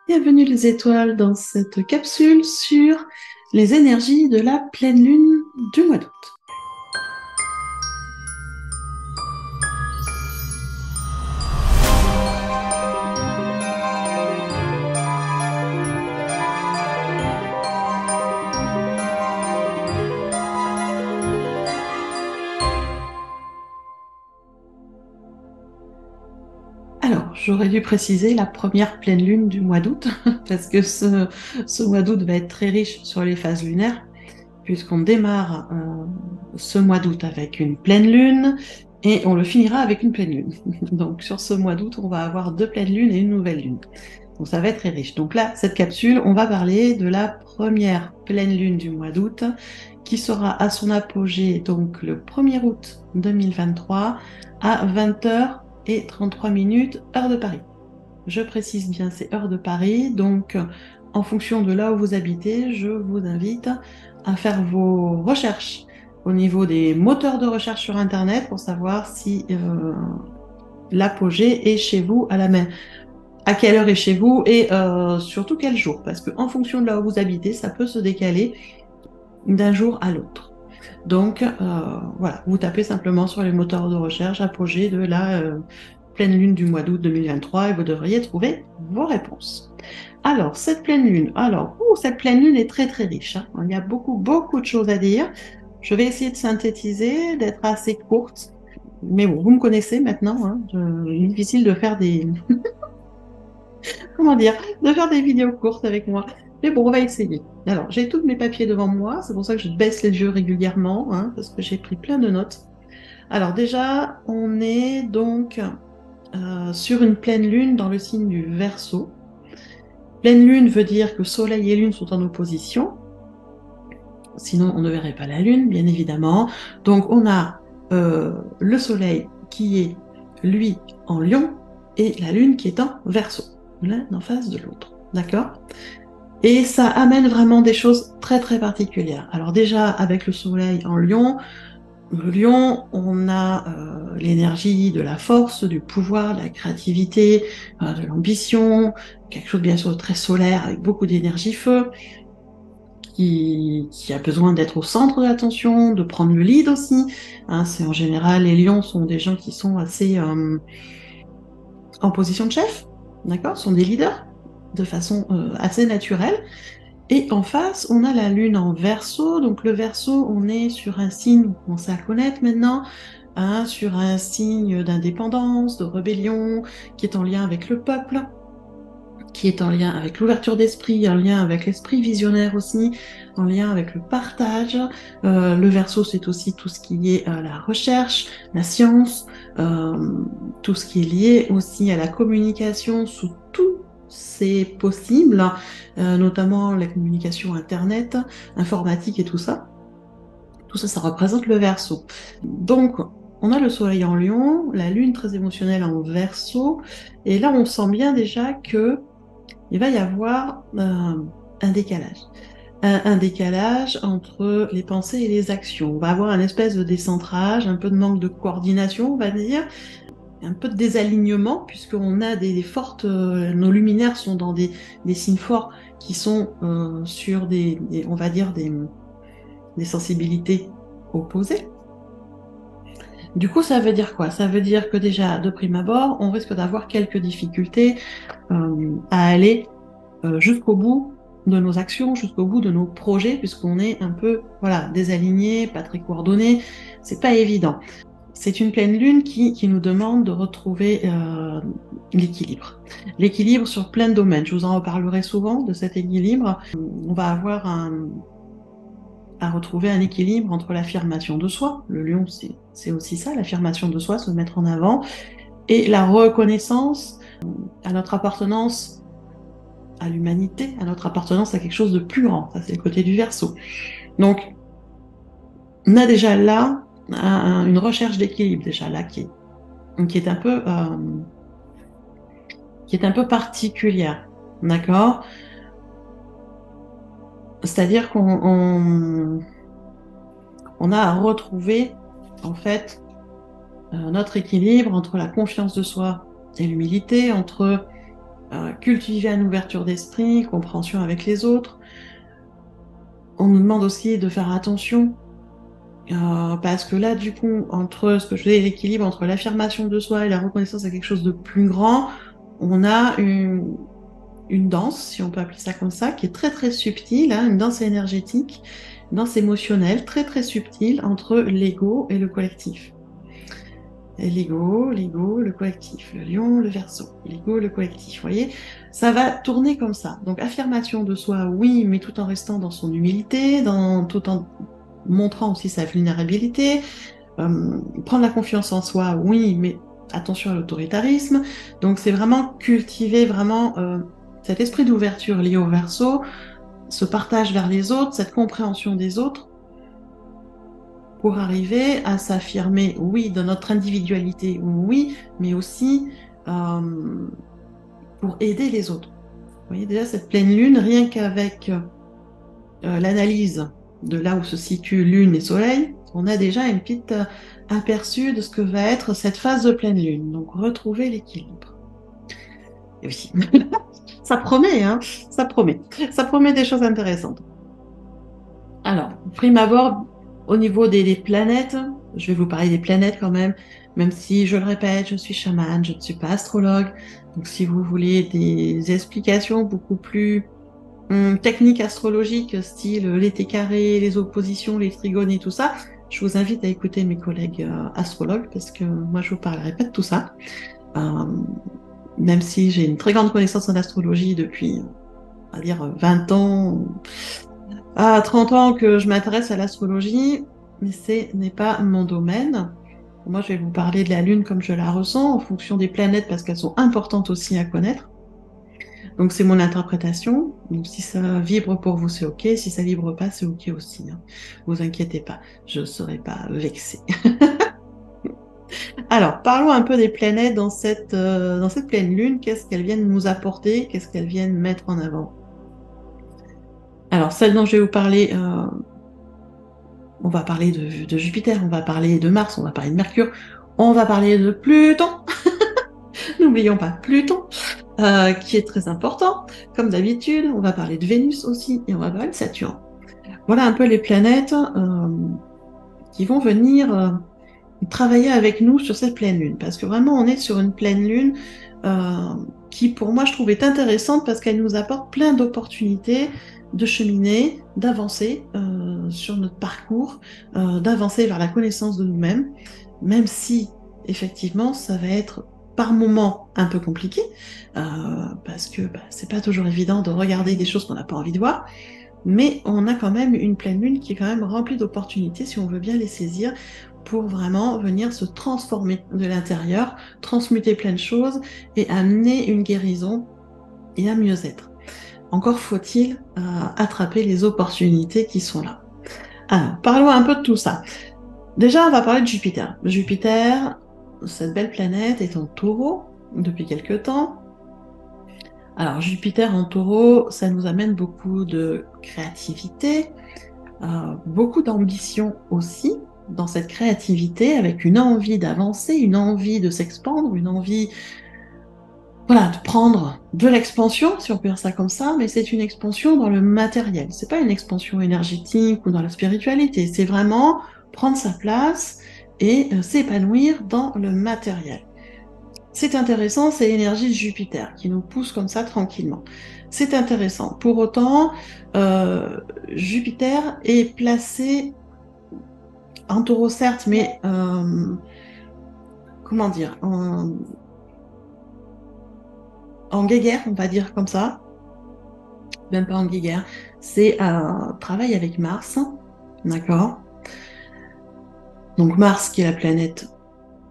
Bienvenue les étoiles dans cette capsule sur les énergies de la pleine lune du mois d'août. Alors, j'aurais dû préciser la première pleine lune du mois d'août, parce que ce mois d'août va être très riche sur les phases lunaires, puisqu'on démarre ce mois d'août avec une pleine lune, et on le finira avec une pleine lune. Donc sur ce mois d'août, on va avoir deux pleines lunes et une nouvelle lune. Donc ça va être très riche. Donc là, cette capsule, on va parler de la première pleine lune du mois d'août, qui sera à son apogée donc le 1er août 2023 à 20h33, heure de Paris. Je précise bien, c'est heure de Paris, donc en fonction de là où vous habitez, je vous invite à faire vos recherches au niveau des moteurs de recherche sur Internet pour savoir si l'apogée est chez vous à la même, à quelle heure est chez vous et surtout quel jour, parce qu'en fonction de là où vous habitez, ça peut se décaler d'un jour à l'autre. Donc voilà, vous tapez simplement sur les moteurs de recherche apogée de la pleine lune du mois d'août 2023 et vous devriez trouver vos réponses. Alors, cette pleine lune, cette pleine lune est très très riche, hein. Il y a beaucoup de choses à dire. Je vais essayer de synthétiser, d'être assez courte. Mais bon, vous me connaissez maintenant, hein. Il est difficile de faire des, comment dire, de faire des vidéos courtes avec moi. Mais bon, on va essayer. Alors, j'ai tous mes papiers devant moi, c'est pour ça que je baisse les yeux régulièrement, hein, parce que j'ai pris plein de notes. Alors déjà, on est donc sur une pleine lune dans le signe du Verseau. Pleine lune veut dire que Soleil et Lune sont en opposition, sinon on ne verrait pas la Lune, bien évidemment. Donc on a le Soleil qui est, lui, en Lion, et la Lune qui est en Verseau, l'un en face de l'autre, d'accord? Et ça amène vraiment des choses très très particulières. Alors déjà, avec le Soleil en Lion, le Lion, on a l'énergie de la force, du pouvoir, de la créativité, de l'ambition, quelque chose bien sûr de très solaire avec beaucoup d'énergie feu, qui a besoin d'être au centre de l'attention, de prendre le lead aussi. Hein, c'est en général, les lions sont des gens qui sont assez en position de chef, d'accord, sont des leaders de façon assez naturelle. Et en face, on a la lune en Verseau. Donc le Verseau, on est sur un signe, vous commencez à connaître maintenant, hein, sur un signe d'indépendance, de rébellion, qui est en lien avec le peuple, qui est en lien avec l'ouverture d'esprit, en lien avec l'esprit visionnaire aussi, en lien avec le partage. Le Verseau, c'est aussi tout ce qui est la recherche, la science, tout ce qui est lié aussi à la communication sous tous ces possibles, notamment la communication Internet, informatique et tout ça. Tout ça, ça représente le Verseau. Donc, on a le Soleil en Lion, la Lune très émotionnelle en Verseau, et là, on sent bien déjà que il va y avoir un décalage. Un décalage entre les pensées et les actions. On va avoir un espèce de décentrage, un peu de manque de coordination, on va dire, un peu de désalignement, puisqu'on a des fortes... nos luminaires sont dans des signes forts qui sont sur on va dire, des sensibilités opposées. Du coup, ça veut dire quoi? Ça veut dire que déjà, de prime abord, on risque d'avoir quelques difficultés à aller jusqu'au bout de nos actions, jusqu'au bout de nos projets, puisqu'on est un peu, voilà, désaligné, pas très coordonné. C'est pas évident. C'est une pleine lune qui nous demande de retrouver l'équilibre. L'équilibre sur plein de domaines. Je vous en reparlerai souvent de cet équilibre. On va avoir à retrouver un équilibre entre l'affirmation de soi. Le lion, c'est aussi ça, l'affirmation de soi, se mettre en avant, et la reconnaissance à notre appartenance à l'humanité, à notre appartenance à quelque chose de plus grand. Ça, c'est le côté du Verseau. Donc, on a déjà là une recherche d'équilibre, déjà là, qui est un peu particulière. D'accord? C'est-à-dire on a à retrouver, en fait, notre équilibre entre la confiance de soi et l'humilité, entre cultiver une ouverture d'esprit, compréhension avec les autres. On nous demande aussi de faire attention, parce que là, du coup, entre ce que je disais, l'équilibre entre l'affirmation de soi et la reconnaissance de quelque chose de plus grand, on a une danse, si on peut appeler ça comme ça, qui est très très subtile, hein, une danse énergétique, une danse émotionnelle très très subtile entre l'ego et le collectif. Et l'ego, le collectif, le lion, le verseau, l'ego, le collectif, vous voyez, ça va tourner comme ça. Donc affirmation de soi, oui, mais tout en restant dans son humilité, tout en montrant aussi sa vulnérabilité, prendre la confiance en soi, oui, mais attention à l'autoritarisme. Donc c'est vraiment cultiver vraiment cet esprit d'ouverture lié au verso, ce partage vers les autres, cette compréhension des autres, pour arriver à s'affirmer, oui, dans notre individualité, oui, mais aussi pour aider les autres. Vous voyez, déjà, cette pleine lune, rien qu'avec l'analyse de là où se situent lune et soleil, on a déjà une petite aperçu de ce que va être cette phase de pleine lune. Donc, retrouver l'équilibre. Et oui, ça promet, hein, ça promet. Ça promet des choses intéressantes. Alors, prime abord, au niveau des planètes, je vais vous parler des planètes quand même si, je le répète, je suis chamane, je ne suis pas astrologue. Donc, si vous voulez des explications beaucoup plus techniques astrologiques, style l'été carré, les oppositions, les trigones et tout ça, je vous invite à écouter mes collègues astrologues, parce que moi, je vous parlerai pas de tout ça. Même si j'ai une très grande connaissance en astrologie depuis, on va dire, 20 ans, à 30 ans que je m'intéresse à l'astrologie, mais ce n'est pas mon domaine. Moi, je vais vous parler de la Lune comme je la ressens, en fonction des planètes, parce qu'elles sont importantes aussi à connaître. Donc, c'est mon interprétation. Donc, si ça vibre pour vous, c'est OK. Si ça vibre pas, c'est OK aussi, hein. Vous inquiétez pas, je ne serai pas vexée. Alors, parlons un peu des planètes dans cette pleine Lune. Qu'est-ce qu'elles viennent nous apporter? Qu'est-ce qu'elles viennent mettre en avant? Alors, celle dont je vais vous parler, on va parler de Jupiter, on va parler de Mars, on va parler de Mercure, on va parler de Pluton. N'oublions pas Pluton, qui est très important, comme d'habitude. On va parler de Vénus aussi, et on va parler de Saturne. Voilà un peu les planètes qui vont venir travailler avec nous sur cette pleine lune, parce que vraiment on est sur une pleine lune qui, pour moi, je trouve est intéressante, parce qu'elle nous apporte plein d'opportunités de cheminer, d'avancer sur notre parcours, d'avancer vers la connaissance de nous-mêmes, même si effectivement ça va être par moments un peu compliqué, parce que c'est pas toujours évident de regarder des choses qu'on n'a pas envie de voir, mais on a quand même une pleine lune qui est quand même remplie d'opportunités si on veut bien les saisir, pour vraiment venir se transformer de l'intérieur, transmuter plein de choses et amener une guérison et un mieux-être. Encore faut-il attraper les opportunités qui sont là. Alors, parlons un peu de tout ça. Déjà, on va parler de Jupiter. Jupiter, cette belle planète, est en Taureau depuis quelque temps. Alors, Jupiter en Taureau, ça nous amène beaucoup de créativité, beaucoup d'ambition aussi dans cette créativité, avec une envie d'avancer, une envie de s'expandre, une envie, voilà, de prendre de l'expansion, si on peut dire ça comme ça, mais c'est une expansion dans le matériel. C'est pas une expansion énergétique ou dans la spiritualité, c'est vraiment prendre sa place et s'épanouir dans le matériel. C'est intéressant, c'est l'énergie de Jupiter qui nous pousse comme ça tranquillement. C'est intéressant. Pour autant, Jupiter est placé en Taureau, certes, mais comment dire, en guéguerre, on va dire comme ça. Même pas en guéguerre. C'est un travail avec Mars, d'accord? Donc Mars, qui est la planète,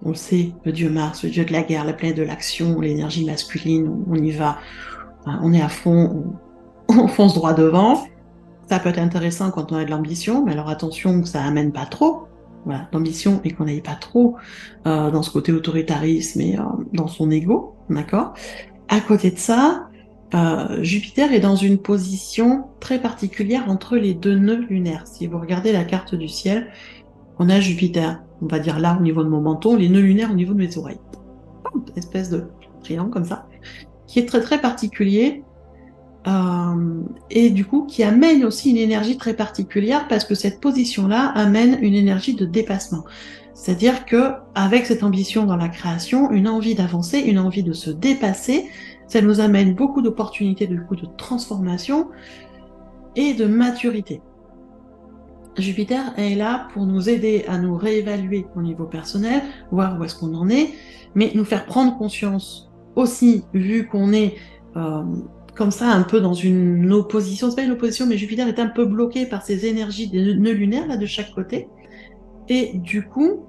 on le sait, le dieu Mars, le dieu de la guerre, la planète de l'action, l'énergie masculine, on y va, on est à fond, on fonce droit devant. Ça peut être intéressant quand on a de l'ambition, mais alors attention que ça amène pas trop, voilà, d'ambition, et qu'on n'aille pas trop dans ce côté autoritarisme et dans son ego, d'accord? À côté de ça, Jupiter est dans une position très particulière entre les deux nœuds lunaires. Si vous regardez la carte du ciel, on a Jupiter, on va dire là au niveau de mon menton, les nœuds lunaires au niveau de mes oreilles. Une espèce de triangle comme ça. qui est très très particulier et du coup qui amène aussi une énergie très particulière parce que cette position-là amène une énergie de dépassement. C'est-à-dire que avec cette ambition dans la création, une envie d'avancer, une envie de se dépasser, ça nous amène beaucoup d'opportunités de transformation et de maturité. Jupiter est là pour nous aider à nous réévaluer au niveau personnel, voir où est-ce qu'on en est, mais nous faire prendre conscience aussi, vu qu'on est comme ça un peu dans une opposition, c'est pas une opposition, mais Jupiter est un peu bloqué par ces énergies des nœuds lunaires là de chaque côté, et du coup,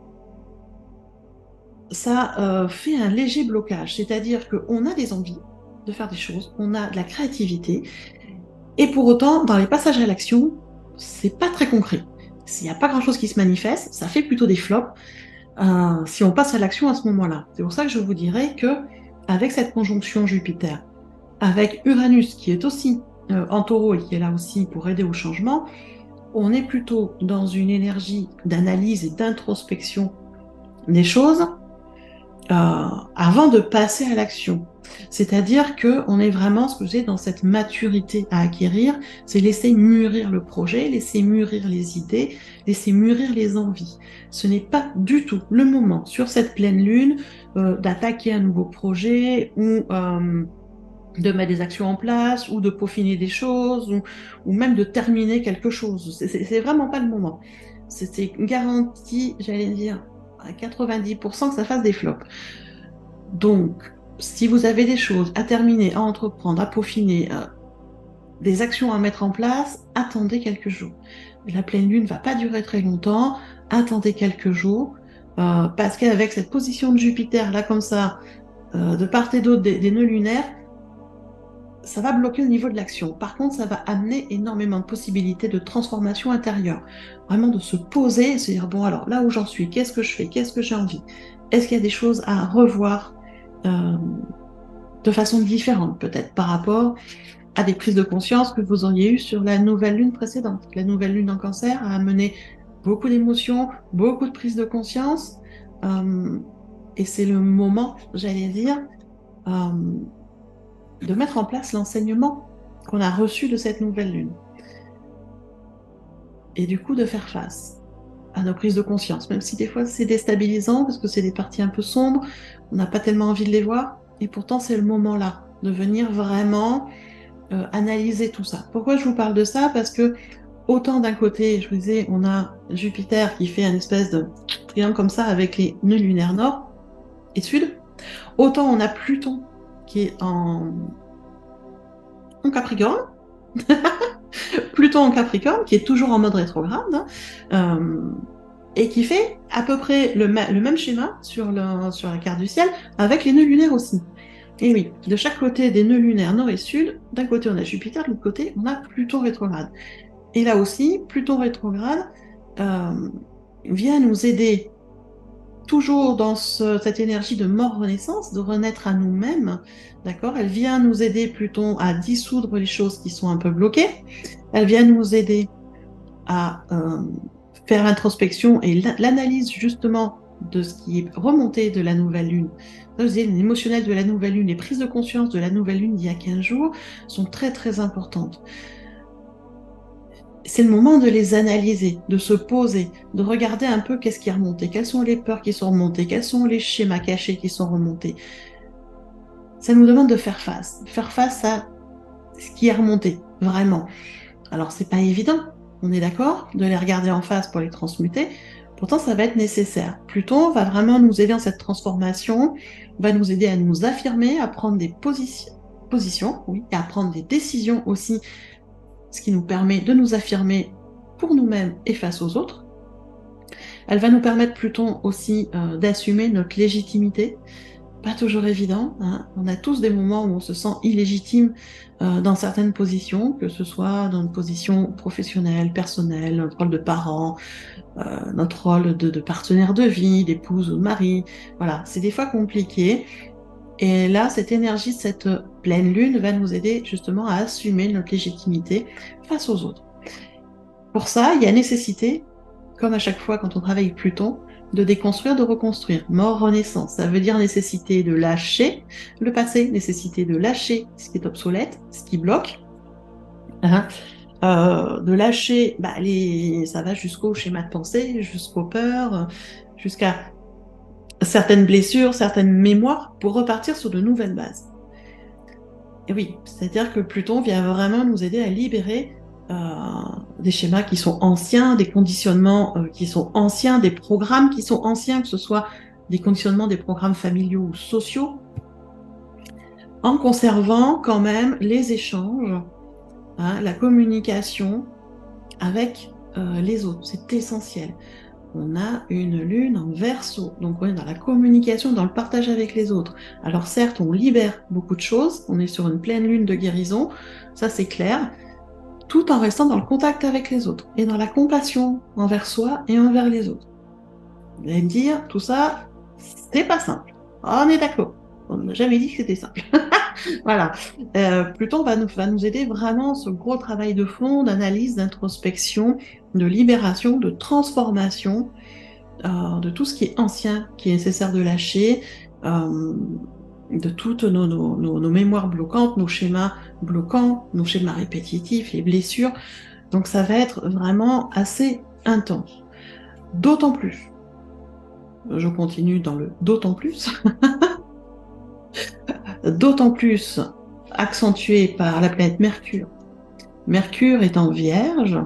ça fait un léger blocage, c'est-à-dire qu'on a des envies de faire des choses, on a de la créativité, et pour autant, dans les passages à l'action, c'est pas très concret. S'il n'y a pas grand-chose qui se manifeste, ça fait plutôt des flops si on passe à l'action à ce moment-là. C'est pour ça que je vous dirais que avec cette conjonction Jupiter, avec Uranus qui est aussi en taureau et qui est là aussi pour aider au changement, on est plutôt dans une énergie d'analyse et d'introspection des choses avant de passer à l'action. C'est-à-dire qu'on est vraiment, ce que j'ai dans cette maturité à acquérir, c'est laisser mûrir le projet, laisser mûrir les idées, laisser mûrir les envies. Ce n'est pas du tout le moment, sur cette pleine lune, d'attaquer un nouveau projet ou de mettre des actions en place ou de peaufiner des choses ou même de terminer quelque chose. C'est vraiment pas le moment. C'est garanti, j'allais dire, à 90% que ça fasse des flops. Donc, si vous avez des choses à terminer, à entreprendre, à peaufiner, des actions à mettre en place, attendez quelques jours. La pleine lune ne va pas durer très longtemps, attendez quelques jours, parce qu'avec cette position de Jupiter, là comme ça, de part et d'autre des nœuds lunaires, ça va bloquer au niveau de l'action. Par contre, ça va amener énormément de possibilités de transformation intérieure. Vraiment de se poser et se dire, bon alors là où j'en suis, qu'est-ce que je fais, qu'est-ce que j'ai envie? Est-ce qu'il y a des choses à revoir de façon différente peut-être par rapport à des prises de conscience que vous auriez eues sur la nouvelle lune précédente? La nouvelle lune en cancer a amené beaucoup d'émotions, beaucoup de prises de conscience et c'est le moment, j'allais dire, de mettre en place l'enseignement qu'on a reçu de cette nouvelle lune. Et du coup, de faire face à nos prises de conscience, même si des fois c'est déstabilisant parce que c'est des parties un peu sombres, on n'a pas tellement envie de les voir, et pourtant c'est le moment là de venir vraiment analyser tout ça. Pourquoi je vous parle de ça? Parce que autant d'un côté, je vous disais, on a Jupiter qui fait une espèce de triangle comme ça avec les nœuds lunaires nord et sud, autant on a Pluton qui est en Capricorne, Pluton en Capricorne, qui est toujours en mode rétrograde, et qui fait à peu près le même schéma sur la carte du ciel, avec les nœuds lunaires aussi. Et oui, de chaque côté des nœuds lunaires nord et sud, d'un côté on a Jupiter, de l'autre côté on a Pluton rétrograde. Et là aussi, Pluton rétrograde vient nous aider toujours dans cette énergie de mort-renaissance, de renaître à nous-mêmes, d'accord? Elle vient nous aider, Pluton, à dissoudre les choses qui sont un peu bloquées. Elle vient nous aider à faire l'introspection et l'analyse justement de ce qui est remonté de la nouvelle lune. Là, je disais, l'émotionnel de la nouvelle lune, les prises de conscience de la nouvelle lune d'il y a 15 jours sont très très importantes. C'est le moment de les analyser, de se poser, de regarder un peu qu'est-ce qui est remonté, quelles sont les peurs qui sont remontées, quels sont les schémas cachés qui sont remontés. Ça nous demande de faire face à ce qui est remonté, vraiment. Alors, c'est pas évident, on est d'accord, de les regarder en face pour les transmuter. Pourtant, ça va être nécessaire. Pluton va vraiment nous aider dans cette transformation, va nous aider à nous affirmer, à prendre des positions, oui, et à prendre des décisions aussi, ce qui nous permet de nous affirmer pour nous-mêmes et face aux autres. Elle va nous permettre, Pluton, aussi d'assumer notre légitimité. Pas toujours évident, hein. On a tous des moments où on se sent illégitime dans certaines positions, que ce soit dans une position professionnelle, personnelle, notre rôle de parent, notre rôle de partenaire de vie, d'épouse ou de mari. Voilà, c'est des fois compliqué. Et là, cette énergie, cette pleine lune va nous aider justement à assumer notre légitimité face aux autres. Pour ça, il y a nécessité, comme à chaque fois quand on travaille avec Pluton, de déconstruire, de reconstruire. Mort, renaissance. Ça veut dire nécessité de lâcher le passé, nécessité de lâcher ce qui est obsolète, ce qui bloque. Hein, de lâcher, ça va jusqu'au schéma de pensée, jusqu'aux peurs, jusqu'à certaines blessures, certaines mémoires, pour repartir sur de nouvelles bases. Et oui, c'est-à-dire que Pluton vient vraiment nous aider à libérer des schémas qui sont anciens, des conditionnements qui sont anciens, des programmes qui sont anciens, que ce soit des conditionnements, des programmes familiaux ou sociaux, en conservant quand même les échanges, hein, la communication avec les autres. C'est essentiel. On a une lune en Verseau, donc on est dans la communication, dans le partage avec les autres. Alors certes, on libère beaucoup de choses, on est sur une pleine lune de guérison, ça c'est clair, tout en restant dans le contact avec les autres et dans la compassion envers soi et envers les autres. Vous allez me dire, tout ça, c'est pas simple. On est d'accord, on n'a jamais dit que c'était simple. Voilà. Pluton va nous aider vraiment ce gros travail de fond, d'analyse, d'introspection, de libération, de transformation, de tout ce qui est ancien, qui est nécessaire de lâcher, de toutes nos mémoires bloquantes, nos schémas bloquants, nos schémas répétitifs, les blessures. Donc ça va être vraiment assez intense. D'autant plus, je continue dans le d'autant plus, d'autant plus accentué par la planète Mercure. Mercure est en Vierge,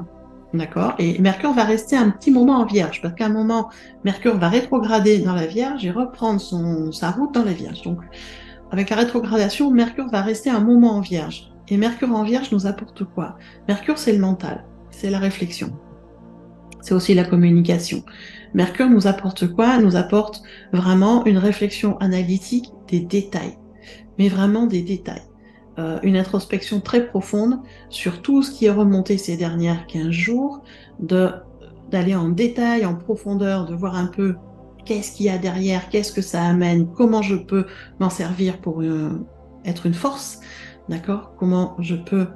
d'accord, et Mercure va rester un petit moment en Vierge, parce qu'à un moment, Mercure va rétrograder dans la Vierge et reprendre sa route dans la Vierge. Donc, avec la rétrogradation, Mercure va rester un moment en Vierge. Et Mercure en Vierge nous apporte quoi? Mercure, c'est le mental, c'est la réflexion, c'est aussi la communication. Mercure nous apporte quoi? Nous apporte vraiment une réflexion analytique des détails, mais vraiment des détails. Une introspection très profonde sur tout ce qui est remonté ces dernières 15 jours, d'aller en détail, en profondeur, de voir un peu qu'est-ce qu'il y a derrière, qu'est-ce que ça amène, comment je peux m'en servir pour être une force, d'accord? Comment je peux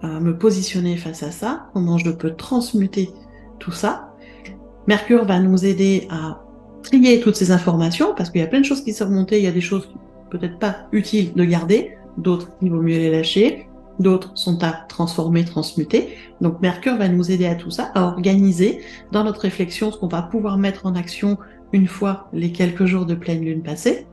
me positionner face à ça, comment je peux transmuter tout ça. Mercure va nous aider à trier toutes ces informations, parce qu'il y a plein de choses qui sont remontées, il y a des choses peut-être pas utiles de garder, d'autres, il vaut mieux les lâcher, d'autres sont à transformer, transmuter. Donc Mercure va nous aider à tout ça, à organiser dans notre réflexion ce qu'on va pouvoir mettre en action une fois les quelques jours de pleine lune passés,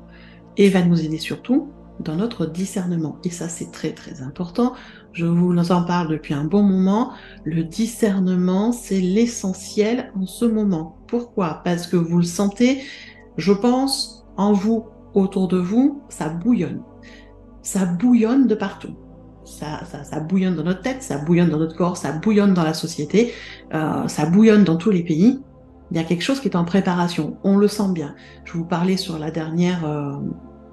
et va nous aider surtout dans notre discernement. Et ça, c'est très très important. Je vous en parle depuis un bon moment. Le discernement, c'est l'essentiel en ce moment. Pourquoi? Parce que vous le sentez, je pense, en vous, autour de vous, ça bouillonne. Ça bouillonne de partout. Ça bouillonne dans notre tête, ça bouillonne dans notre corps, ça bouillonne dans la société, ça bouillonne dans tous les pays. Il y a quelque chose qui est en préparation. On le sent bien. Je vous parlais sur la dernière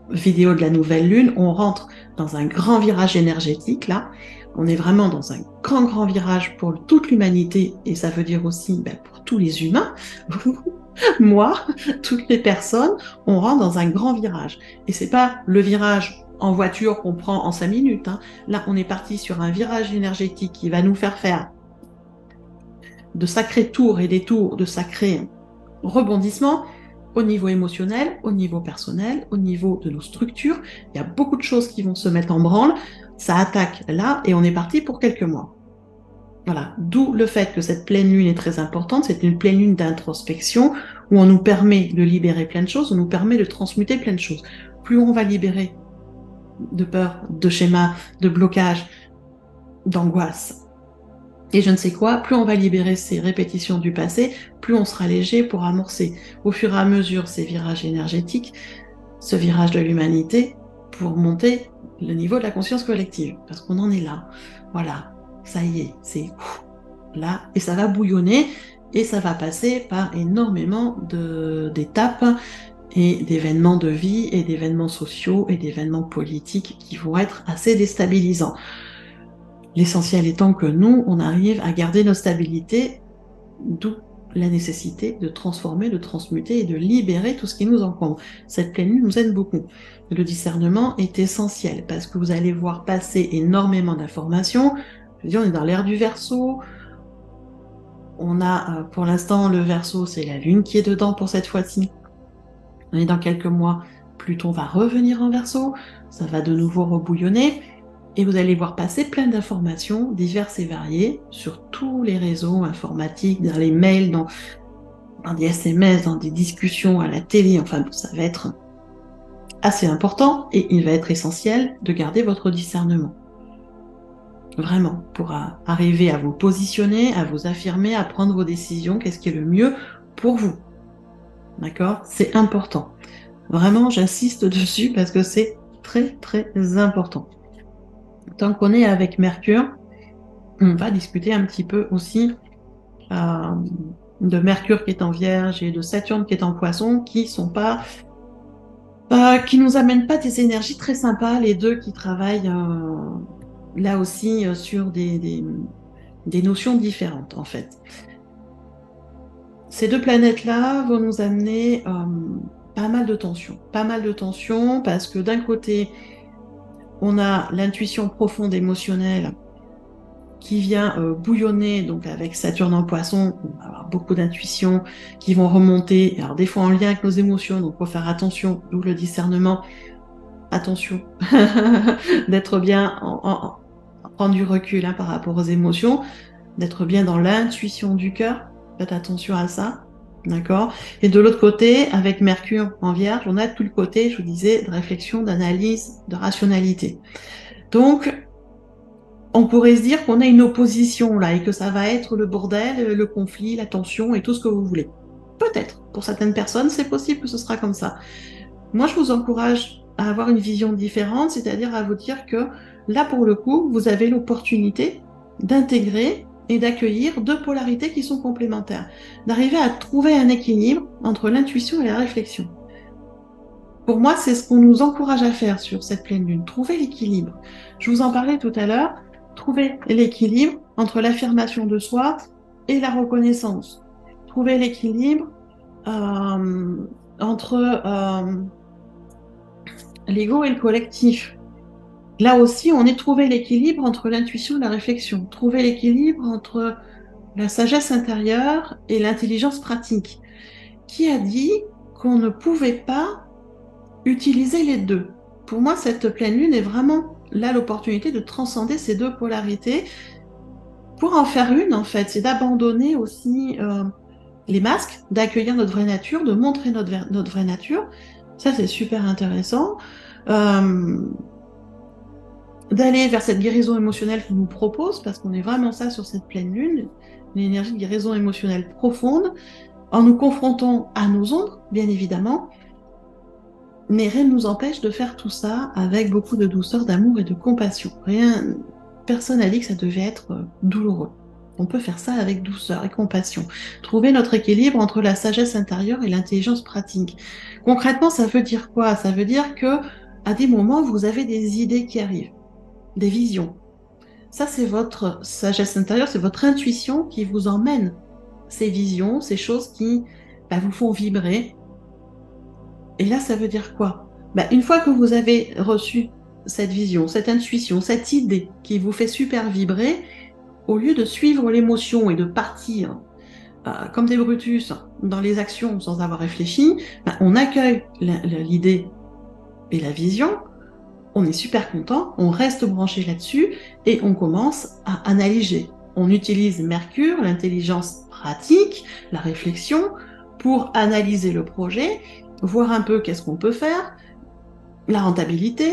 vidéo de la nouvelle lune. On rentre dans un grand virage énergétique, là. On est vraiment dans un grand virage pour toute l'humanité, et ça veut dire aussi pour tous les humains. Moi, toutes les personnes, on rentre dans un grand virage. Et c'est pas le virage en voiture qu'on prend en 5 minutes. Hein. Là, on est parti sur un virage énergétique qui va nous faire de sacrés tours et détours, de sacrés rebondissements au niveau émotionnel, au niveau personnel, au niveau de nos structures. Il y a beaucoup de choses qui vont se mettre en branle. Ça attaque là et on est parti pour quelques mois. Voilà, d'où le fait que cette pleine lune est très importante. C'est une pleine lune d'introspection où on nous permet de libérer plein de choses, on nous permet de transmuter plein de choses. Plus on va libérer de peur, de schémas, de blocages, d'angoisse et je ne sais quoi, plus on va libérer ces répétitions du passé, plus on sera léger pour amorcer au fur et à mesure ces virages énergétiques, ce virage de l'humanité, pour monter le niveau de la conscience collective, parce qu'on en est là. Voilà, ça y est, c'est là, et ça va bouillonner, et ça va passer par énormément d'étapes et d'événements de vie, et d'événements sociaux, et d'événements politiques qui vont être assez déstabilisants. L'essentiel étant que nous, on arrive à garder notre stabilité, d'où la nécessité de transformer, de transmuter et de libérer tout ce qui nous encombre. Cette pleine lune nous aide beaucoup. Le discernement est essentiel parce que vous allez voir passer énormément d'informations. Je veux dire, on est dans l'ère du Verseau, On a pour l'instant le Verseau, c'est la Lune qui est dedans pour cette fois-ci. Et dans quelques mois, Pluton va revenir en Verseau, ça va de nouveau rebouillonner, et vous allez voir passer plein d'informations diverses et variées sur tous les réseaux informatiques, dans les mails, dans des SMS, dans des discussions à la télé, enfin ça va être assez important, et il va être essentiel de garder votre discernement. Vraiment, pour arriver à vous positionner, à vous affirmer, à prendre vos décisions, qu'est-ce qui est le mieux pour vous. D'accord? C'est important. Vraiment, j'insiste dessus parce que c'est très, très important. Tant qu'on est avec Mercure, on va discuter un petit peu aussi de Mercure qui est en Vierge et de Saturne qui est en Poisson, qui nous amènent pas des énergies très sympas, les deux qui travaillent là aussi sur des notions différentes en fait. Ces deux planètes-là vont nous amener pas mal de tensions parce que d'un côté, on a l'intuition profonde émotionnelle qui vient bouillonner, donc avec Saturne en Poisson, on va avoir beaucoup d'intuitions qui vont remonter, alors des fois en lien avec nos émotions, donc il faut faire attention, d'où le discernement, attention, d'être bien, prendre du recul par rapport aux émotions, d'être bien dans l'intuition du cœur, faites attention à ça, d'accord? Et de l'autre côté, avec Mercure en Vierge, on a tout le côté, je vous disais, de réflexion, d'analyse, de rationalité. Donc, on pourrait se dire qu'on a une opposition là et que ça va être le bordel, le conflit, la tension et tout ce que vous voulez. Peut-être, pour certaines personnes, c'est possible que ce sera comme ça. Moi, je vous encourage à avoir une vision différente, c'est-à-dire à vous dire que là, pour le coup, vous avez l'opportunité d'intégrer et d'accueillir deux polarités qui sont complémentaires, d'arriver à trouver un équilibre entre l'intuition et la réflexion. Pour moi, c'est ce qu'on nous encourage à faire sur cette pleine lune, trouver l'équilibre. Je vous en parlais tout à l'heure, trouver l'équilibre entre l'affirmation de soi et la reconnaissance. Trouver l'équilibre entre l'ego et le collectif. Là aussi, on est trouver l'équilibre entre l'intuition et la réflexion. Trouver l'équilibre entre la sagesse intérieure et l'intelligence pratique. Qui a dit qu'on ne pouvait pas utiliser les deux? Pour moi, cette pleine lune est vraiment là l'opportunité de transcender ces deux polarités pour en faire une, en fait. C'est d'abandonner aussi les masques, d'accueillir notre vraie nature, de montrer notre vraie nature. Ça, c'est super intéressant. D'aller vers cette guérison émotionnelle qu'on nous propose, parce qu'on est vraiment ça sur cette pleine lune, une énergie de guérison émotionnelle profonde, en nous confrontant à nos ombres, bien évidemment, mais rien ne nous empêche de faire tout ça avec beaucoup de douceur, d'amour et de compassion. Personne n'a dit que ça devait être douloureux. On peut faire ça avec douceur et compassion. Trouver notre équilibre entre la sagesse intérieure et l'intelligence pratique. Concrètement, ça veut dire quoi? Ça veut dire que à des moments, vous avez des idées qui arrivent, des visions. Ça, c'est votre sagesse intérieure, c'est votre intuition qui vous emmène ces visions, ces choses qui vous font vibrer. Et là, ça veut dire quoi? Une fois que vous avez reçu cette vision, cette intuition, cette idée qui vous fait super vibrer, au lieu de suivre l'émotion et de partir comme des Brutus dans les actions sans avoir réfléchi, on accueille l'idée et la vision, on est super content, on reste branché là-dessus et on commence à analyser. On utilise Mercure, l'intelligence pratique, la réflexion, pour analyser le projet, voir un peu qu'est-ce qu'on peut faire, la rentabilité,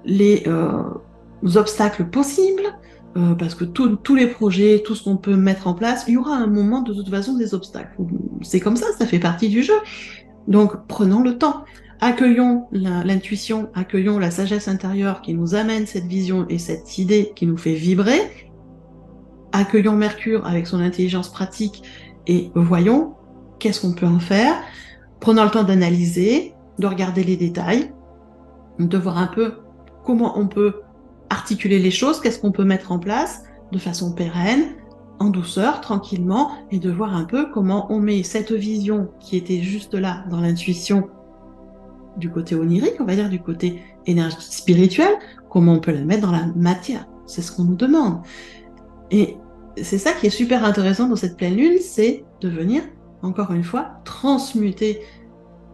les obstacles possibles, parce que tous les projets, tout ce qu'on peut mettre en place, il y aura un moment de toute façon des obstacles. C'est comme ça fait partie du jeu. Donc prenons le temps, accueillons l'intuition, accueillons la sagesse intérieure qui nous amène cette vision et cette idée qui nous fait vibrer, accueillons Mercure avec son intelligence pratique et voyons qu'est-ce qu'on peut en faire, prenons le temps d'analyser, de regarder les détails, de voir un peu comment on peut articuler les choses, qu'est-ce qu'on peut mettre en place de façon pérenne, en douceur, tranquillement, et de voir un peu comment on met cette vision qui était juste là dans l'intuition du côté onirique, on va dire du côté énergie spirituelle, comment on peut la mettre dans la matière. C'est ce qu'on nous demande. Et c'est ça qui est super intéressant dans cette pleine lune, c'est de venir, encore une fois, transmuter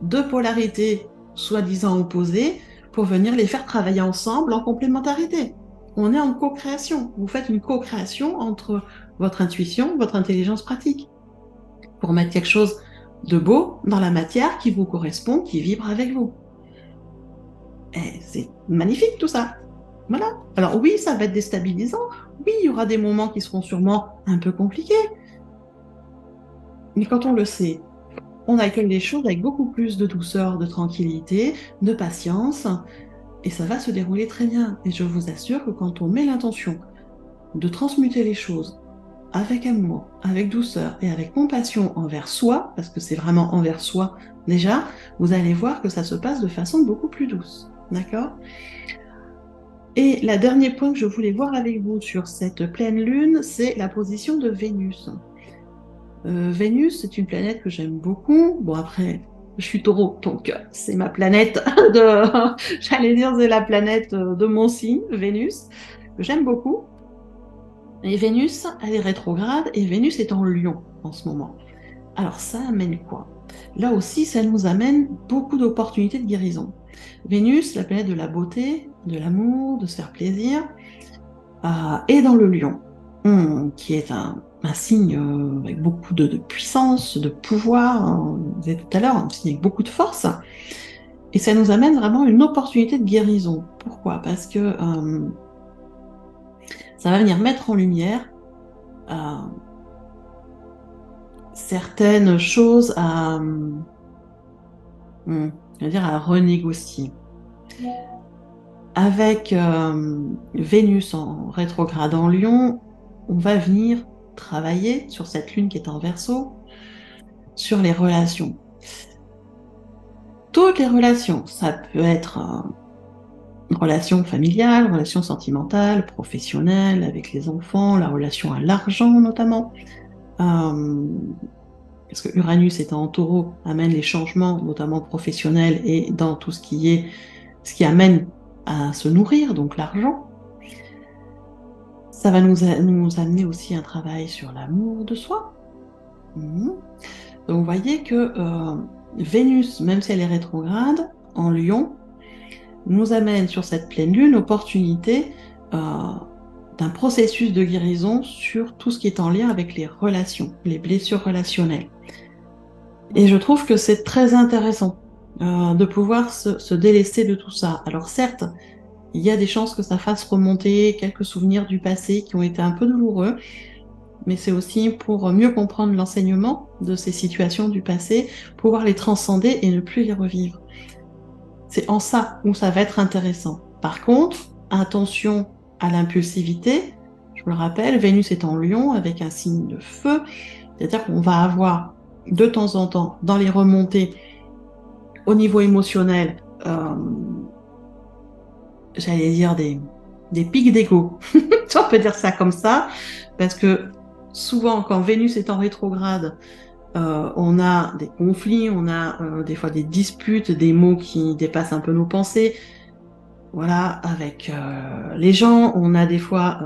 deux polarités soi-disant opposées pour venir les faire travailler ensemble en complémentarité. On est en co-création. Vous faites une co-création entre votre intuition, votre intelligence pratique, pour mettre quelque chose de beau dans la matière qui vous correspond, qui vibre avec vous. Et c'est magnifique tout ça. Voilà. Alors oui, ça va être déstabilisant. Oui, il y aura des moments qui seront sûrement un peu compliqués. Mais quand on le sait, on accueille les choses avec beaucoup plus de douceur, de tranquillité, de patience, et ça va se dérouler très bien. Et je vous assure que quand on met l'intention de transmuter les choses avec amour, avec douceur et avec compassion envers soi, parce que c'est vraiment envers soi déjà, vous allez voir que ça se passe de façon beaucoup plus douce. D'accord ? Et le dernier point que je voulais voir avec vous sur cette pleine lune, c'est la position de Vénus. Vénus, c'est une planète que j'aime beaucoup. Bon, après, je suis taureau, donc c'est ma planète de... J'allais dire, c'est la planète de mon signe, Vénus, que j'aime beaucoup. Et Vénus, elle est rétrograde, et Vénus est en Lion en ce moment. Alors, ça amène quoi? Là aussi, ça nous amène beaucoup d'opportunités de guérison. Vénus, la planète de la beauté, de l'amour, de se faire plaisir, est dans le Lion, qui est un signe avec beaucoup de puissance, de pouvoir, hein, vous disais tout à l'heure, un signe avec beaucoup de force. Et ça nous amène vraiment une opportunité de guérison. Pourquoi? Parce que ça va venir mettre en lumière certaines choses à renégocier. Avec Vénus en rétrograde en Lion, on va venir travailler sur cette lune qui est en Verseau, sur les relations. Toutes les relations, ça peut être une relation familiale, relation sentimentale, professionnelle, avec les enfants, la relation à l'argent notamment. Parce que Uranus étant en Taureau amène les changements, notamment professionnels et dans tout ce qui amène à se nourrir, donc l'argent. Ça va nous amener aussi un travail sur l'amour de soi. Donc vous voyez que Vénus, même si elle est rétrograde, en Lion, nous amène sur cette pleine lune l'opportunité d'un processus de guérison sur tout ce qui est en lien avec les relations, les blessures relationnelles. Et je trouve que c'est très intéressant de pouvoir se délester de tout ça. Alors certes, il y a des chances que ça fasse remonter quelques souvenirs du passé qui ont été un peu douloureux, mais c'est aussi pour mieux comprendre l'enseignement de ces situations du passé, pouvoir les transcender et ne plus les revivre. C'est en ça où ça va être intéressant. Par contre, attention à l'impulsivité. Je vous le rappelle, Vénus est en Lion avec un signe de feu, c'est-à-dire qu'on va avoir de temps en temps, dans les remontées, au niveau émotionnel, j'allais dire des pics d'ego. On peut dire ça comme ça, parce que souvent, quand Vénus est en rétrograde, on a des conflits, on a des fois des disputes, des mots qui dépassent un peu nos pensées. Voilà, avec les gens, on a des fois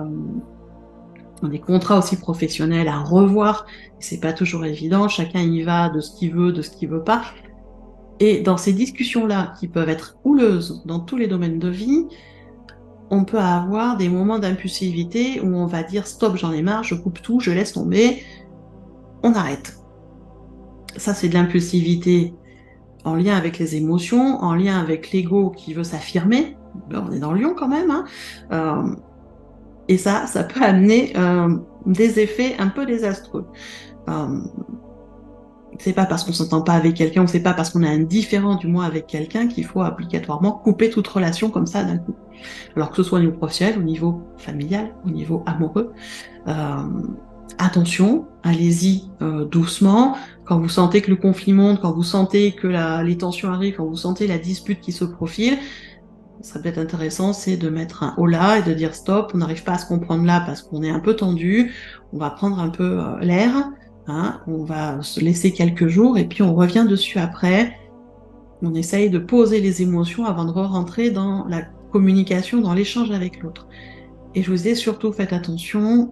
des contrats aussi professionnels à revoir. C'est pas toujours évident, chacun y va de ce qu'il veut pas. Et dans ces discussions-là, qui peuvent être houleuses dans tous les domaines de vie, on peut avoir des moments d'impulsivité où on va dire stop, j'en ai marre, je coupe tout, je laisse tomber, on arrête. Ça, c'est de l'impulsivité en lien avec les émotions, en lien avec l'ego qui veut s'affirmer. Ben, on est dans le lion quand même, hein. Et ça peut amener des effets un peu désastreux. C'est pas parce qu'on s'entend pas avec quelqu'un, ou c'est pas parce qu'on est indifférent du moins avec quelqu'un qu'il faut obligatoirement couper toute relation comme ça d'un coup. Alors que ce soit au niveau professionnel, au niveau familial, au niveau amoureux. Attention, allez-y doucement. Quand vous sentez que le conflit monte, quand vous sentez que les tensions arrivent, quand vous sentez la dispute qui se profile, ce serait peut-être intéressant, c'est de mettre un holà et de dire stop, on n'arrive pas à se comprendre là parce qu'on est un peu tendu, on va prendre un peu l'air, hein, on va se laisser quelques jours et puis on revient dessus après. On essaye de poser les émotions avant de rentrer dans la communication, dans l'échange avec l'autre. Et je vous dis surtout, faites attention,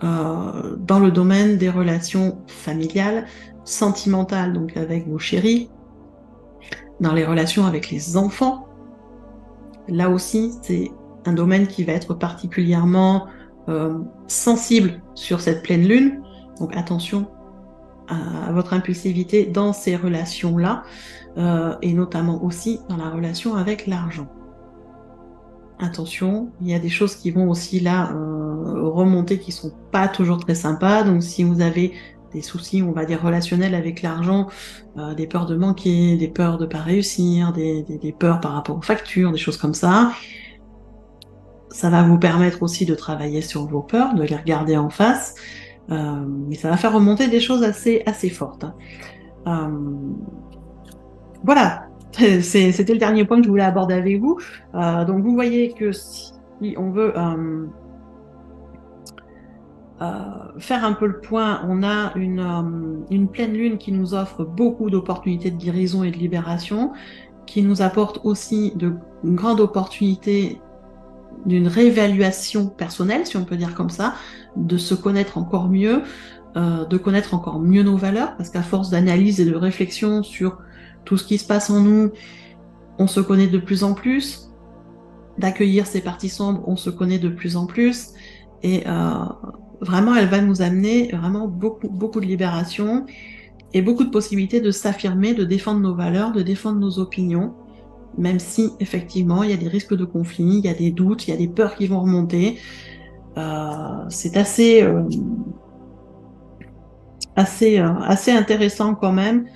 dans le domaine des relations familiales, sentimentales, donc avec vos chéris, dans les relations avec les enfants. Là aussi, c'est un domaine qui va être particulièrement sensible sur cette pleine lune. Donc attention à votre impulsivité dans ces relations-là, et notamment aussi dans la relation avec l'argent. Attention, il y a des choses qui vont aussi là remonter qui sont pas toujours très sympas. Donc si vous avez des soucis, on va dire relationnels avec l'argent, des peurs de manquer, des peurs de pas réussir, des peurs par rapport aux factures, des choses comme ça va vous permettre aussi de travailler sur vos peurs, de les regarder en face, mais ça va faire remonter des choses assez fortes. Voilà, c'était le dernier point que je voulais aborder avec vous. Donc vous voyez que si on veut faire un peu le point, on a une pleine lune qui nous offre beaucoup d'opportunités de guérison et de libération, qui nous apporte aussi une grande opportunité d'une réévaluation personnelle, si on peut dire comme ça, de se connaître encore mieux, de connaître encore mieux nos valeurs, parce qu'à force d'analyse et de réflexion sur tout ce qui se passe en nous, on se connaît de plus en plus. D'accueillir ces parties sombres, on se connaît de plus en plus. Et vraiment, elle va nous amener vraiment beaucoup de libération et beaucoup de possibilités de s'affirmer, de défendre nos valeurs, de défendre nos opinions, même si effectivement il y a des risques de conflit, il y a des doutes, il y a des peurs qui vont remonter. C'est assez intéressant quand même,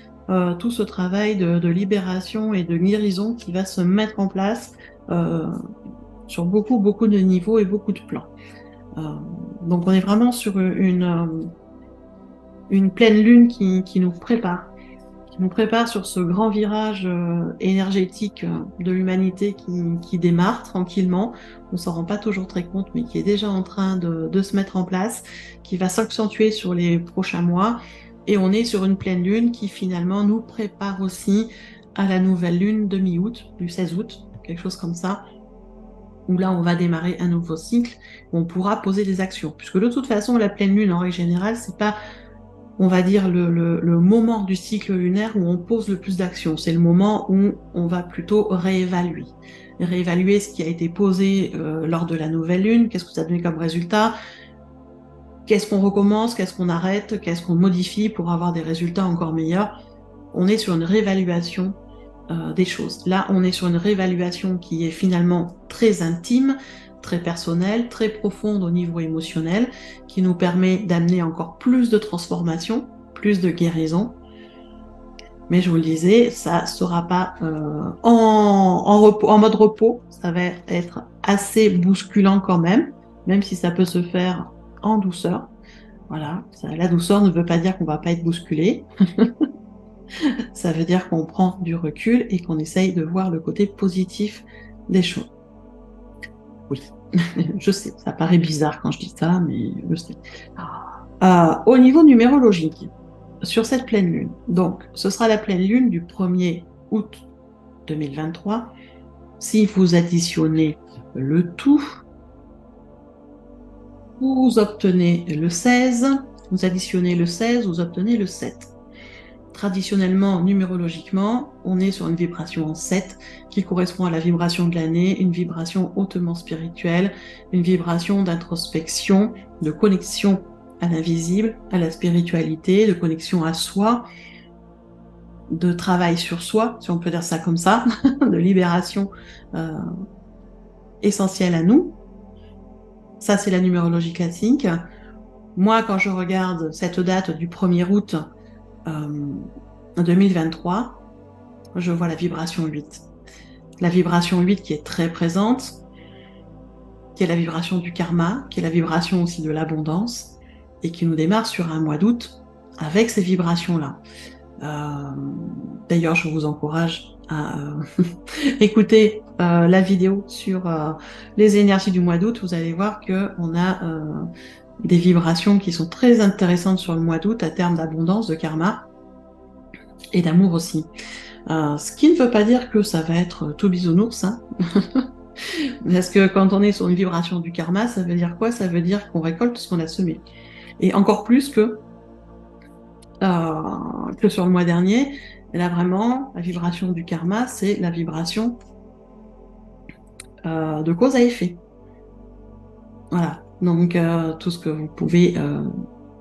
tout ce travail de libération et de guérison qui va se mettre en place sur beaucoup de niveaux et beaucoup de plans. Donc on est vraiment sur une pleine lune qui nous prépare sur ce grand virage énergétique de l'humanité qui démarre tranquillement. On s'en rend pas toujours très compte, mais qui est déjà en train de se mettre en place, qui va s'accentuer sur les prochains mois. Et on est sur une pleine lune qui finalement nous prépare aussi à la nouvelle lune de mi-août, du 16 août, quelque chose comme ça, où là on va démarrer un nouveau cycle, où on pourra poser des actions. Puisque de toute façon, la pleine lune, en règle générale, c'est pas, on va dire, le moment du cycle lunaire où on pose le plus d'actions. C'est le moment où on va plutôt réévaluer. Réévaluer ce qui a été posé lors de la nouvelle lune, qu'est-ce que ça a donné comme résultat, qu'est-ce qu'on recommence, qu'est-ce qu'on arrête, qu'est-ce qu'on modifie pour avoir des résultats encore meilleurs. On est sur une réévaluation des choses. Là, on est sur une réévaluation qui est finalement très intime, très personnelle, très profonde au niveau émotionnel, qui nous permet d'amener encore plus de transformation, plus de guérison. Mais je vous le disais, ça ne sera pas en mode repos, ça va être assez bousculant quand même si ça peut se faire en douceur. Voilà, la douceur ne veut pas dire qu'on ne va pas être bousculé. Ça veut dire qu'on prend du recul et qu'on essaye de voir le côté positif des choses. Oui, je sais, ça paraît bizarre quand je dis ça, mais je sais. Au niveau numérologique, sur cette pleine lune, donc ce sera la pleine lune du 1er août 2023. Si vous additionnez le tout, vous obtenez le 16. Vous additionnez le 16, vous obtenez le 7. Traditionnellement, numérologiquement, on est sur une vibration en 7 qui correspond à la vibration de l'année, une vibration hautement spirituelle, une vibration d'introspection, de connexion à l'invisible, à la spiritualité, de connexion à soi, de travail sur soi, si on peut dire ça comme ça, de libération essentielle à nous. Ça, c'est la numérologie classique. Moi, quand je regarde cette date du 1er août 2023, je vois la vibration 8. La vibration 8 qui est très présente, qui est la vibration du karma, qui est la vibration aussi de l'abondance, et qui nous démarre sur un mois d'août avec ces vibrations-là. D'ailleurs, je vous encourage à écouter la vidéo sur les énergies du mois d'août. Vous allez voir qu'on a des vibrations qui sont très intéressantes sur le mois d'août à terme d'abondance, de karma et d'amour aussi. Ce qui ne veut pas dire que ça va être tout bisounours, hein. Parce que quand on est sur une vibration du karma, ça veut dire quoi? Ça veut dire qu'on récolte ce qu'on a semé. Et encore plus que sur le mois dernier. Et là, vraiment, la vibration du karma, c'est la vibration de cause à effet. Voilà. Donc, tout ce que vous pouvez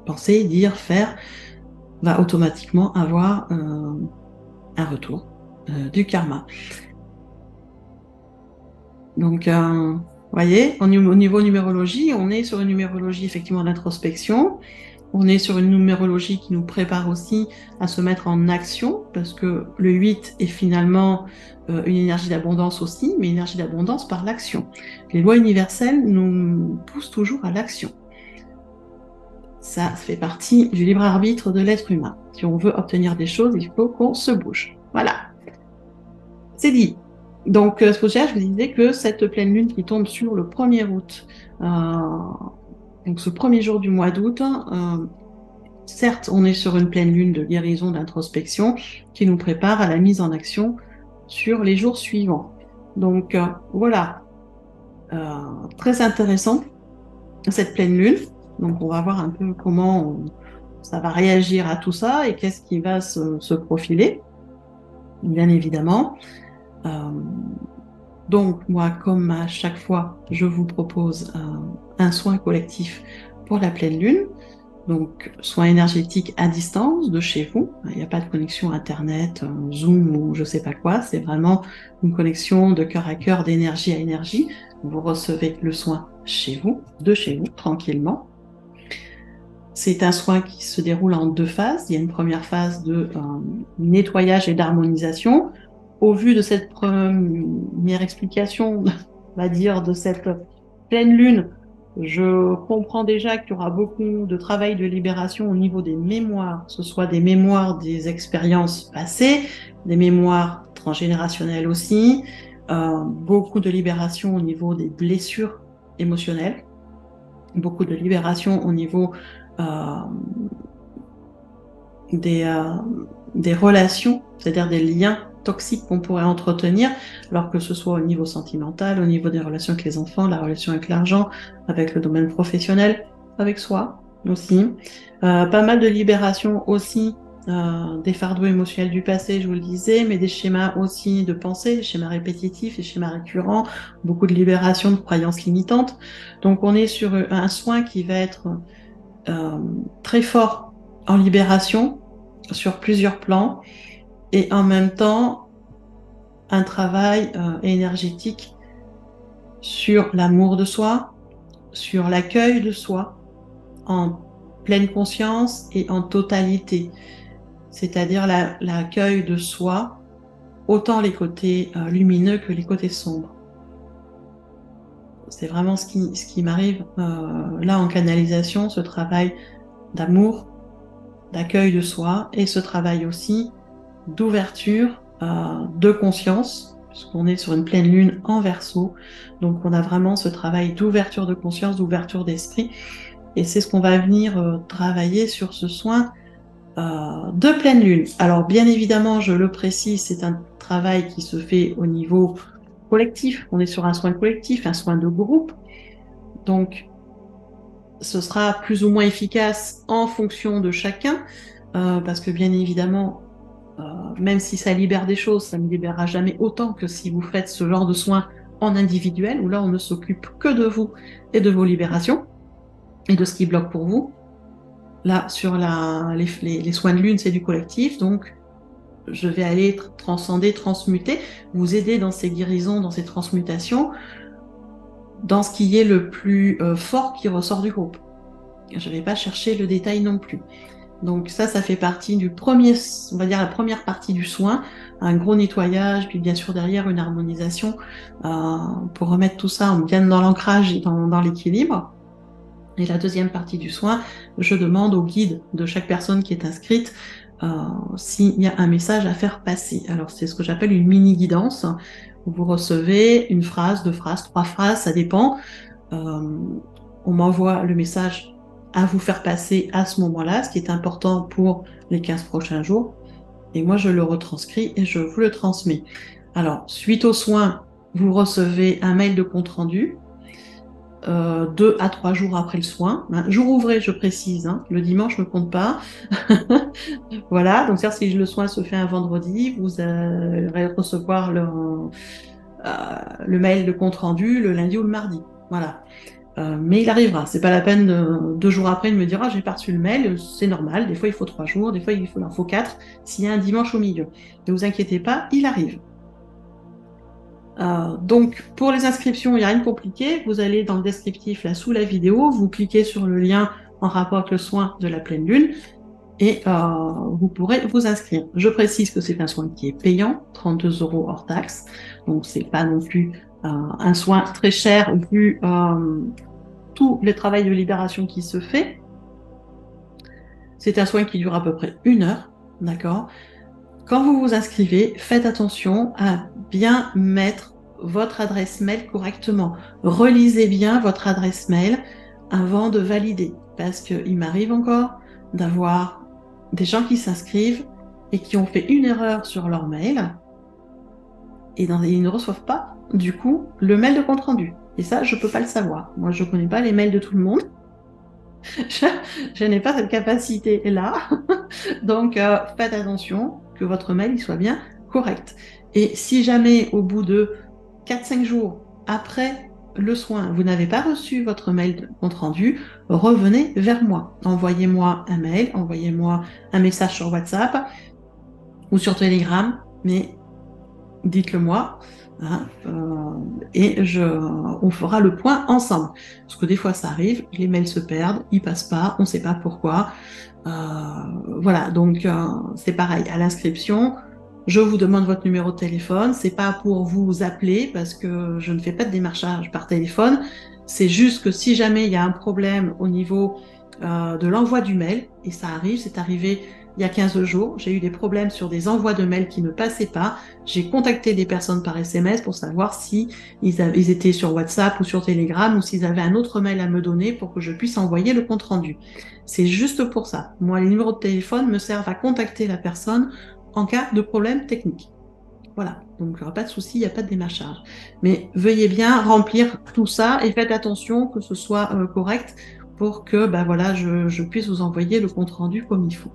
penser, dire, faire, va automatiquement avoir un retour du karma. Donc, vous voyez, au niveau numérologie, on est sur une numérologie effectivement d'introspection. On est sur une numérologie qui nous prépare aussi à se mettre en action, parce que le 8 est finalement une énergie d'abondance aussi, mais une énergie d'abondance par l'action. Les lois universelles nous poussent toujours à l'action. Ça fait partie du libre arbitre de l'être humain. Si on veut obtenir des choses, il faut qu'on se bouge. Voilà, c'est dit. Donc, je vous disais que cette pleine lune qui tombe sur le 1er août, donc ce premier jour du mois d'août, certes, on est sur une pleine lune de guérison, d'introspection, qui nous prépare à la mise en action sur les jours suivants. Donc, voilà, très intéressant, cette pleine lune. Donc, on va voir un peu comment ça va réagir à tout ça et qu'est-ce qui va se profiler, bien évidemment. Donc, moi, comme à chaque fois, je vous propose un soin collectif pour la pleine lune. Donc, soin énergétique à distance de chez vous. Il n'y a pas de connexion Internet, Zoom ou je sais pas quoi. C'est vraiment une connexion de cœur à cœur, d'énergie à énergie. Vous recevez le soin chez vous, de chez vous, tranquillement. C'est un soin qui se déroule en 2 phases. Il y a une première phase de nettoyage et d'harmonisation. Au vu de cette première explication, on va dire, de cette pleine lune, je comprends déjà qu'il y aura beaucoup de travail de libération au niveau des mémoires, que ce soit des mémoires des expériences passées, des mémoires transgénérationnelles aussi, beaucoup de libération au niveau des blessures émotionnelles, beaucoup de libération au niveau des relations, c'est-à-dire des liens toxiques qu'on pourrait entretenir, alors que ce soit au niveau sentimental, au niveau des relations avec les enfants, la relation avec l'argent, avec le domaine professionnel, avec soi aussi. Pas mal de libération aussi des fardeaux émotionnels du passé, je vous le disais, mais des schémas aussi de pensée, des schémas répétitifs, des schémas récurrents, beaucoup de libération de croyances limitantes. Donc on est sur un soin qui va être très fort en libération sur plusieurs plans et en même temps un travail énergétique sur l'amour de soi, sur l'accueil de soi en pleine conscience et en totalité, c'est-à-dire l'accueil de soi, autant les côtés lumineux que les côtés sombres. C'est vraiment ce qui m'arrive là en canalisation, ce travail d'amour, d'accueil de soi et ce travail aussi d'ouverture de conscience, puisqu'on est sur une pleine lune en Verseau. Donc on a vraiment ce travail d'ouverture de conscience, d'ouverture d'esprit. Et c'est ce qu'on va venir travailler sur ce soin de pleine lune. Alors bien évidemment, je le précise, c'est un travail qui se fait au niveau collectif. On est sur un soin collectif, un soin de groupe. Donc ce sera plus ou moins efficace en fonction de chacun, parce que bien évidemment, même si ça libère des choses, ça ne libérera jamais autant que si vous faites ce genre de soins en individuel, où là on ne s'occupe que de vous et de vos libérations et de ce qui bloque pour vous. Là, sur les soins de lune, c'est du collectif, donc je vais aller transcender, transmuter, vous aider dans ces guérisons, dans ces transmutations, dans ce qui est le plus fort qui ressort du groupe. Je ne vais pas chercher le détail non plus. Donc ça fait partie du premier, on va dire la première partie du soin, un gros nettoyage, puis bien sûr derrière une harmonisation pour remettre tout ça bien dans l'ancrage et dans l'équilibre. Et la deuxième partie du soin, je demande au guide de chaque personne qui est inscrite s'il y a un message à faire passer. Alors c'est ce que j'appelle une mini-guidance, où vous recevez une phrase, 2 phrases, 3 phrases, ça dépend. On m'envoie le message à vous faire passer à ce moment-là, ce qui est important pour les 15 prochains jours. Et moi, je le retranscris et je vous le transmets. Alors, suite aux soins, vous recevez un mail de compte-rendu 2 à 3 jours après le soin. Hein. Jour ouvré, je précise, hein, le dimanche ne compte pas. Voilà, donc si le soin se fait un vendredi, vous allez recevoir le mail de compte-rendu le lundi ou le mardi. Voilà. Mais il arrivera. C'est pas la peine de, 2 jours après de me dire ah, j'ai pas reçu le mail. C'est normal. Des fois il faut 3 jours, des fois il en faut 4. S'il y a un dimanche au milieu, ne vous inquiétez pas, il arrive. Donc pour les inscriptions, il n'y a rien de compliqué. Vous allez dans le descriptif là sous la vidéo, vous cliquez sur le lien en rapport avec le soin de la pleine lune et vous pourrez vous inscrire. Je précise que c'est un soin qui est payant, 32 € hors taxe. Donc c'est pas non plus un soin très cher vu tout le travail de libération qui se fait. C'est un soin qui dure à peu près 1 heure, d'accord? Quand vous vous inscrivez, faites attention à bien mettre votre adresse mail correctement. Relisez bien votre adresse mail avant de valider, parce qu'il m'arrive encore d'avoir des gens qui s'inscrivent et qui ont fait une erreur sur leur mail et ils ne reçoivent pas, du coup, le mail de compte rendu. Et ça, je ne peux pas le savoir. Moi, je ne connais pas les mails de tout le monde. Je n'ai pas cette capacité-là. Donc, faites attention que votre mail il soit bien correct. Et si jamais, au bout de 4-5 jours après le soin, vous n'avez pas reçu votre mail de compte rendu, revenez vers moi. Envoyez-moi un mail, envoyez-moi un message sur WhatsApp ou sur Telegram, mais dites-le moi. Hein, et on fera le point ensemble. Parce que des fois ça arrive, les mails se perdent, ils passent pas, on ne sait pas pourquoi. Voilà, donc c'est pareil, à l'inscription, je vous demande votre numéro de téléphone, c'est pas pour vous appeler parce que je ne fais pas de démarchage par téléphone, c'est juste que si jamais il y a un problème au niveau de l'envoi du mail, et ça arrive, c'est arrivé il y a 15 jours, j'ai eu des problèmes sur des envois de mails qui ne passaient pas, j'ai contacté des personnes par SMS pour savoir si ils étaient sur WhatsApp ou sur Telegram ou s'ils avaient un autre mail à me donner pour que je puisse envoyer le compte rendu. C'est juste pour ça. Moi, les numéros de téléphone me servent à contacter la personne en cas de problème technique. Voilà, donc il n'y aura pas de souci, il n'y a pas de démarchage. Mais veuillez bien remplir tout ça et faites attention que ce soit correct pour que voilà, je puisse vous envoyer le compte rendu comme il faut.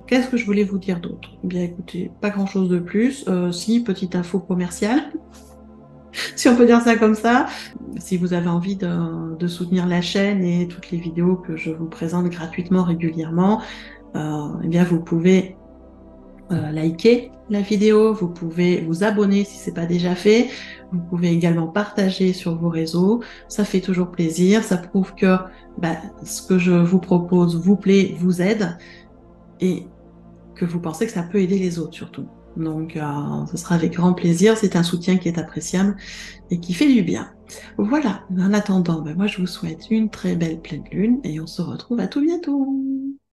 Qu'est-ce que je voulais vous dire d'autre? Eh bien écoutez, pas grand-chose de plus. Si, petite info commerciale, si on peut dire ça comme ça. Si vous avez envie de soutenir la chaîne et toutes les vidéos que je vous présente gratuitement régulièrement, eh bien vous pouvez liker la vidéo, vous pouvez vous abonner si ce n'est pas déjà fait, vous pouvez également partager sur vos réseaux, ça fait toujours plaisir, ça prouve que ce que je vous propose vous plaît, vous aide et que vous pensez que ça peut aider les autres surtout. Donc ce sera avec grand plaisir, c'est un soutien qui est appréciable et qui fait du bien. Voilà, en attendant, moi je vous souhaite une très belle pleine lune et on se retrouve à tout bientôt.